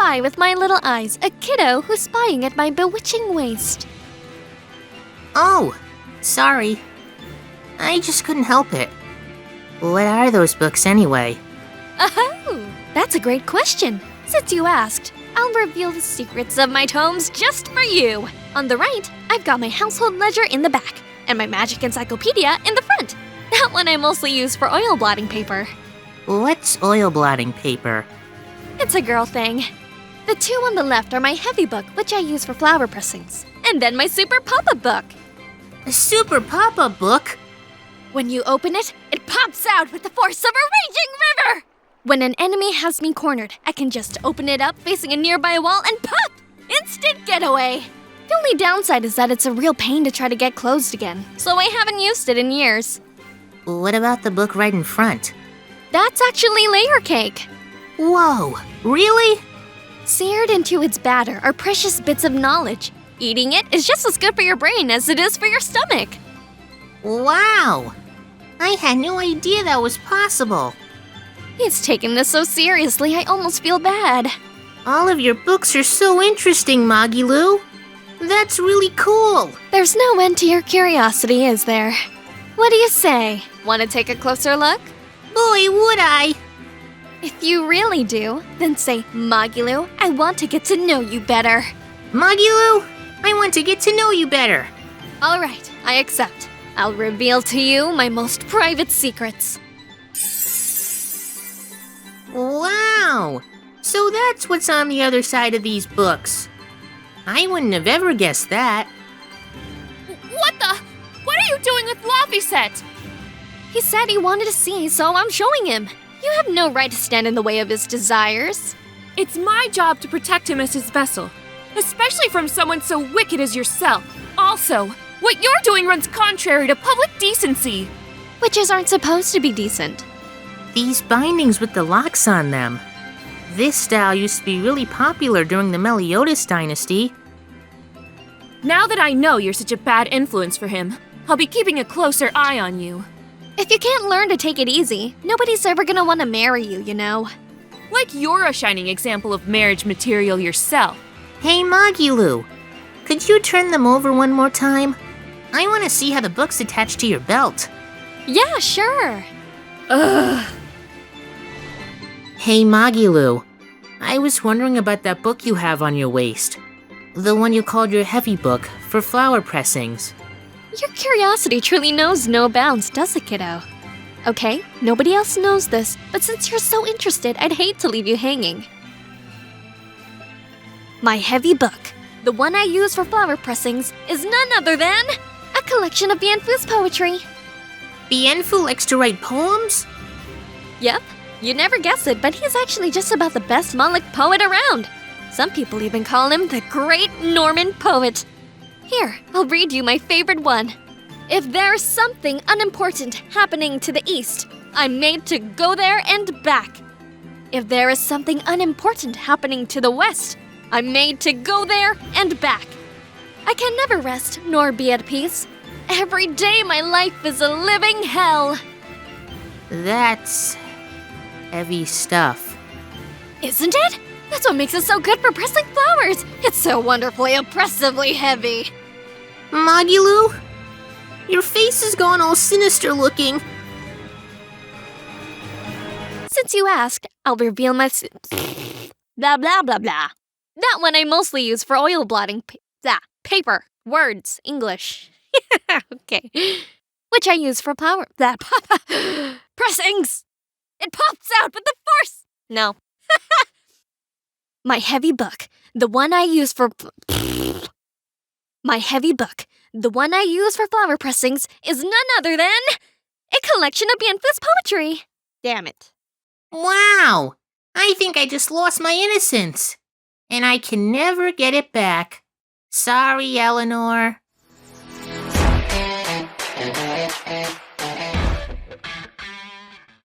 spy with my little eyes, a kiddo who's spying at my bewitching waist. Oh, sorry. I just couldn't help it. What are those books anyway? Oh, that's a great question. Since you asked, I'll reveal the secrets of my tomes just for you. On the right, I've got my household ledger in the back, and my magic encyclopedia in the front. That one I mostly use for oil blotting paper. What's oil blotting paper? It's a girl thing. The two on the left are my heavy book, which I use for flower pressings. And then my Super Papa book. A Super Papa book? When you open it, it pops out with the force of a raging river! When an enemy has me cornered, I can just open it up facing a nearby wall and pop! Instant getaway! The only downside is that it's a real pain to try to get closed again, so I haven't used it in years. What about the book right in front? That's actually layer cake. Whoa, really? Seared into its batter are precious bits of knowledge. Eating it is just as good for your brain as it is for your stomach. Wow! I had no idea that was possible. He's taken this so seriously, I almost feel bad. All of your books are so interesting, Magilou. That's really cool. There's no end to your curiosity, is there? What do you say? Want to take a closer look? Boy, would I. If you really do, then say, Magilou, I want to get to know you better. Magilou, I want to get to know you better. All right, I accept. I'll reveal to you my most private secrets. Wow! So that's what's on the other side of these books. I wouldn't have ever guessed that. What are you doing with Laphicet? He said he wanted to see, so I'm showing him. You have no right to stand in the way of his desires. It's my job to protect him as his vessel, especially from someone so wicked as yourself. Also, what you're doing runs contrary to public decency. Witches aren't supposed to be decent. These bindings with the locks on them. This style used to be really popular during the Meliodas dynasty. Now that I know you're such a bad influence for him, I'll be keeping a closer eye on you. If you can't learn to take it easy, nobody's ever gonna want to marry you, you know. Like you're a shining example of marriage material yourself. Hey, Magilou, could you turn them over one more time? I want to see how the book's attached to your belt. Yeah, sure. Ugh. Hey, Magilou, I was wondering about that book you have on your waist. The one you called your heavy book for flower pressings. Your curiosity truly knows no bounds, does it, kiddo? Okay, nobody else knows this, but since you're so interested, I'd hate to leave you hanging. My heavy book, the one I use for flower pressings, is none other than a collection of Bienfu's poetry. Bienfu likes to write poems? Yep, you'd never guess it, but he's actually just about the best Moloch poet around. Some people even call him the Great Norman Poet. Here, I'll read you my favorite one. If there's something unimportant happening to the east, I'm made to go there and back. If there is something unimportant happening to the west, I'm made to go there and back. I can never rest nor be at peace. Every day my life is a living hell. That's heavy stuff. Isn't it? That's what makes it so good for pressing flowers. It's so wonderfully, oppressively heavy. Magilou, your face is gone all sinister looking. Since you asked, I'll reveal my blah blah blah blah. That one I mostly use for oil blotting paper, words, English. Okay. Which I use for pressings. It pops out with the force. No. My heavy book, the one I use for flower pressings is none other than a collection of Bienfu's poetry. Damn it. Wow, I think I just lost my innocence. And I can never get it back. Sorry, Eleanor.